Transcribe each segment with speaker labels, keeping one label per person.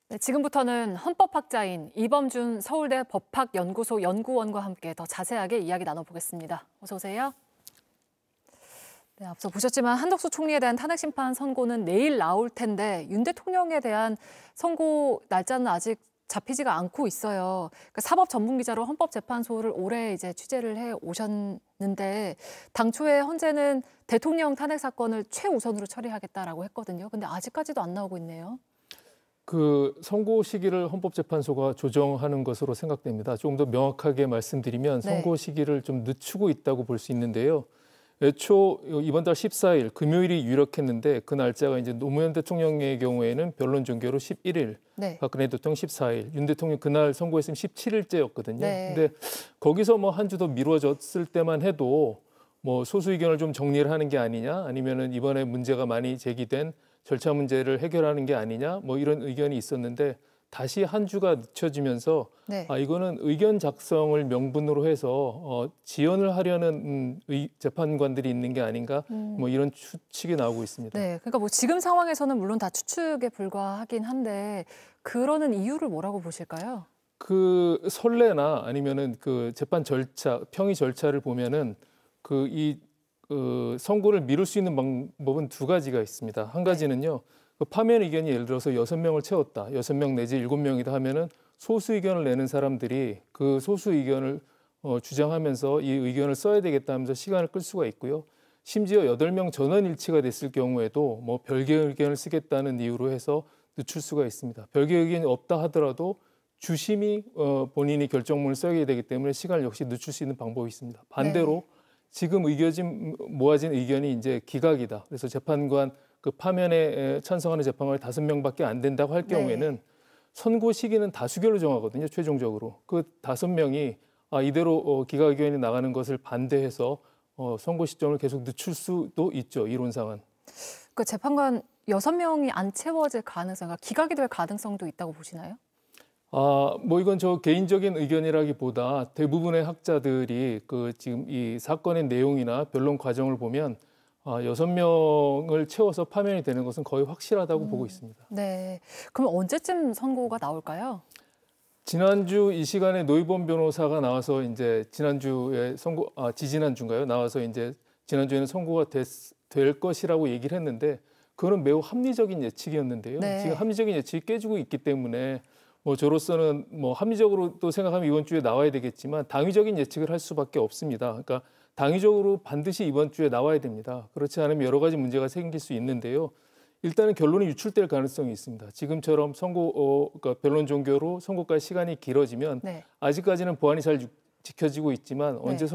Speaker 1: 네, 지금부터는 헌법학자인 이범준 서울대 법학연구소 연구원과 함께 더 자세하게 이야기 나눠보겠습니다. 어서 오세요. 네, 앞서 보셨지만 한덕수 총리에 대한 탄핵심판 선고는 내일 나올 텐데 윤 대통령에 대한 선고 날짜는 아직 잡히지가 않고 있어요. 그러니까 사법 전문 기자로 헌법재판소를 오래 이제 취재를 해 오셨는데 당초에 헌재는 대통령 탄핵 사건을 최우선으로 처리하겠다라고 했거든요. 근데 아직까지도 안 나오고 있네요.
Speaker 2: 그 선고 시기를 헌법재판소가 조정하는 것으로 생각됩니다. 조금 더 명확하게 말씀드리면 선고 시기를 좀 늦추고 있다고 볼 수 있는데요. 애초 이번 달 14일 금요일이 유력했는데 그 날짜가 이제 노무현 대통령의 경우에는 변론 종결로 11일, 박근혜 대통령 14일, 윤 대통령 그날 선고했으면 17일째였거든요. 근데 거기서 뭐 한 주 더 미뤄졌을 때만 해도 뭐 소수 의견을 좀 정리를 하는 게 아니냐, 아니면은 이번에 문제가 많이 제기된 절차 문제를 해결하는 게 아니냐, 뭐 이런 의견이 있었는데 다시 한 주가 늦춰지면서 이거는 의견 작성을 명분으로 해서 지연을 하려는 재판관들이 있는 게 아닌가, 뭐 이런 추측이 나오고 있습니다.
Speaker 1: 네, 그러니까 뭐 지금 상황에서는 물론 다 추측에 불과하긴 한데 그러는 이유를 뭐라고 보실까요?
Speaker 2: 그 선례나 아니면은 그 재판 절차, 평의 절차를 보면은 선고를 미룰 수 있는 방법은 두 가지가 있습니다. 한 가지는요. 그 파면 의견이 예를 들어서 6명을 채웠다. 6명 내지 7명이다 하면은 소수 의견을 내는 사람들이 그 소수 의견을 주장하면서 이 의견을 써야 되겠다 하면서 시간을 끌 수가 있고요. 심지어 8명 전원 일치가 됐을 경우에도 뭐 별개 의견을 쓰겠다는 이유로 해서 늦출 수가 있습니다. 별개 의견이 없다 하더라도 주심이 본인이 결정문을 써야 되기 때문에 시간을 역시 늦출 수 있는 방법이 있습니다. 반대로 지금 모아진 의견이 이제 기각이다. 그래서 재판관 그 파면에 찬성하는 재판관이 5명밖에 안 된다고 할 경우에는 선고 시기는 다수결로 정하거든요. 최종적으로. 그 5명이 이대로 기각 의견이 나가는 것을 반대해서 선고 시점을 계속 늦출 수도 있죠. 이론상은.
Speaker 1: 그 재판관 6명이 안 채워질 가능성, 그러니까 기각이 될 가능성도 있다고 보시나요?
Speaker 2: 뭐 이건 저 개인적인 의견이라기보다 대부분의 학자들이 지금 이 사건의 내용이나 변론 과정을 보면 6명을 채워서 파면이 되는 것은 거의 확실하다고 보고 있습니다.
Speaker 1: 네. 그럼 언제쯤 선고가 나올까요?
Speaker 2: 지난주 이 시간에 노희범 변호사가 나와서 이제 지난주에 지지난주인가요? 나와서 이제 지난주에는 선고가 될 것이라고 얘기를 했는데 그거는 매우 합리적인 예측이었는데요. 지금 합리적인 예측이 깨지고 있기 때문에 뭐 저로서는 뭐 합리적으로 또 생각하면 이번 주에 나와야 되겠지만 당위적인 예측을 할 수밖에 없습니다. 그러니까 당위적으로 반드시 이번 주에 나와야 됩니다. 그렇지 않으면 여러 가지 문제가 생길 수 있는데요. 일단은 결론이 유출될 가능성이 있습니다. 지금처럼 그러니까 변론 종결로 선고까지 시간이 길어지면 아직까지는 보안이 잘 지켜지고 있지만 언제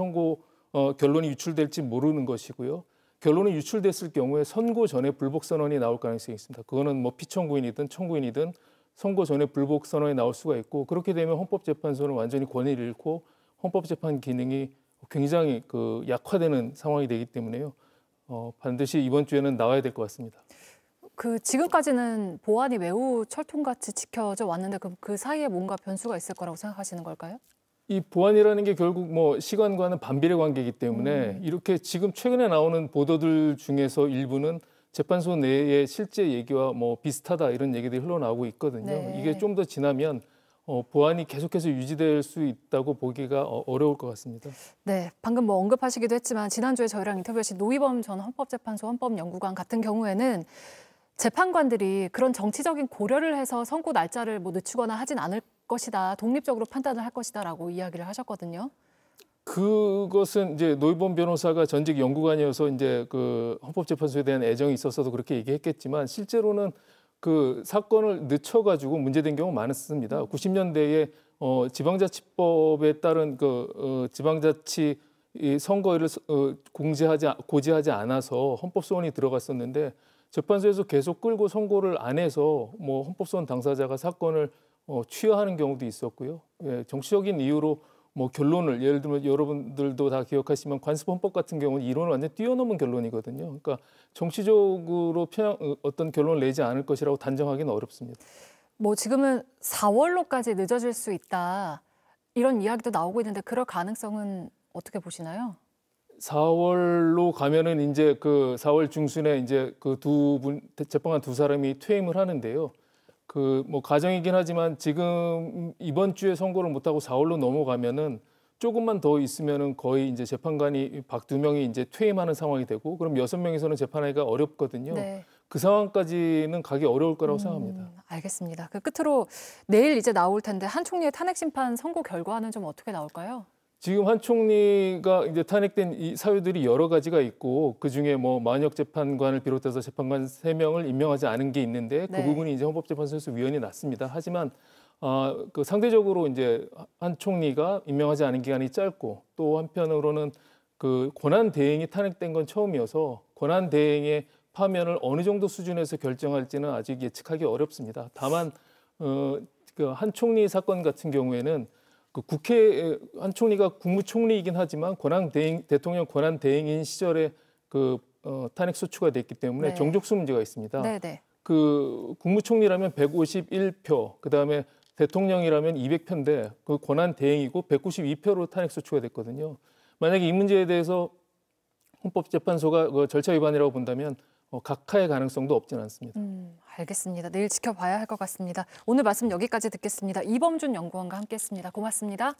Speaker 2: 결론이 유출될지 모르는 것이고요. 결론이 유출됐을 경우에 선고 전에 불복 선언이 나올 가능성이 있습니다. 그거는 뭐 피청구인이든 청구인이든 선고 전에 불복 선언이 나올 수가 있고 그렇게 되면 헌법재판소는 완전히 권위를 잃고 헌법재판 기능이 굉장히 약화되는 상황이 되기 때문에요. 반드시 이번 주에는 나와야 될 것 같습니다.
Speaker 1: 지금까지는 보안이 매우 철통같이 지켜져 왔는데 그럼 그 사이에 뭔가 변수가 있을 거라고 생각하시는 걸까요?
Speaker 2: 이 보안이라는 게 결국 뭐 시간과는 반비례 관계이기 때문에 이렇게 지금 최근에 나오는 보도들 중에서 일부는 재판소 내의 실제 얘기와 뭐 비슷하다 이런 얘기들이 흘러나오고 있거든요. 이게 좀 더 지나면 보안이 계속해서 유지될 수 있다고 보기가 어려울 것 같습니다.
Speaker 1: 네, 방금 뭐 언급하시기도 했지만 지난주에 저희랑 인터뷰하신 노희범 전 헌법재판소 헌법연구관 같은 경우에는 재판관들이 그런 정치적인 고려를 해서 선고 날짜를 뭐 늦추거나 하진 않을 것이다, 독립적으로 판단을 할 것이다라고 이야기를 하셨거든요.
Speaker 2: 그것은 이제 노희범 변호사가 전직 연구관이어서 이제 그 헌법재판소에 대한 애정이 있어서도 그렇게 얘기했겠지만 실제로는 그 사건을 늦춰가지고 문제된 경우 많았습니다. 90년대에 지방자치법에 따른 지방자치 선거일을 고지하지 않아서 헌법소원이 들어갔었는데 재판소에서 계속 끌고 선고를 안 해서 뭐 헌법소원 당사자가 사건을 취하하는 경우도 있었고요. 정치적인 이유로 뭐 결론을 예를 들면 여러분들도 다 기억하시면 관습헌법 같은 경우는 이론을 완전 뛰어넘은 결론이거든요. 그러니까 정치적으로 어떤 결론을 내지 않을 것이라고 단정하기는 어렵습니다.
Speaker 1: 뭐 지금은 4월로까지 늦어질 수 있다 이런 이야기도 나오고 있는데 그럴 가능성은 어떻게 보시나요?
Speaker 2: 4월로 가면은 이제 4월 중순에 이제 재판관 두 사람이 퇴임을 하는데요. 그 뭐 가정이긴 하지만 지금 이번 주에 선고를 못하고 4월로 넘어가면은 조금만 더 있으면은 거의 이제 재판관이 박 2명이 이제 퇴임하는 상황이 되고 그럼 6명이서는 재판하기가 어렵거든요.
Speaker 1: 네.
Speaker 2: 그 상황까지는 가기 어려울 거라고 생각합니다.
Speaker 1: 알겠습니다. 그 끝으로 내일 이제 나올 텐데 한 총리의 탄핵 심판 선고 결과는 좀 어떻게 나올까요?
Speaker 2: 지금 한 총리가 이제 탄핵된 이 사유들이 여러 가지가 있고 그 중에 뭐 만역 재판관을 비롯해서 재판관 3명을 임명하지 않은 게 있는데 그
Speaker 1: 네.
Speaker 2: 부분이 이제 헌법재판소에서 위헌이 났습니다. 하지만 그 상대적으로 이제 한 총리가 임명하지 않은 기간이 짧고 또 한편으로는 그 권한 대행이 탄핵된 건 처음이어서 권한 대행의 파면을 어느 정도 수준에서 결정할지는 아직 예측하기 어렵습니다. 다만 그 한 총리 사건 같은 경우에는 그 국회 한 총리가 국무총리이긴 하지만 대통령 권한 대행인 시절에 그 탄핵 소추가 됐기 때문에
Speaker 1: 네.
Speaker 2: 정족수 문제가 있습니다.
Speaker 1: 네네.
Speaker 2: 그 국무총리라면 151표, 그다음에 대통령이라면 200표인데 그 권한 대행이고 192표로 탄핵 소추가 됐거든요. 만약에 이 문제에 대해서 헌법재판소가 그 절차 위반이라고 본다면 각하의 가능성도 없지는 않습니다.
Speaker 1: 알겠습니다. 내일 지켜봐야 할 것 같습니다. 오늘 말씀 여기까지 듣겠습니다. 이범준 연구원과 함께했습니다. 고맙습니다.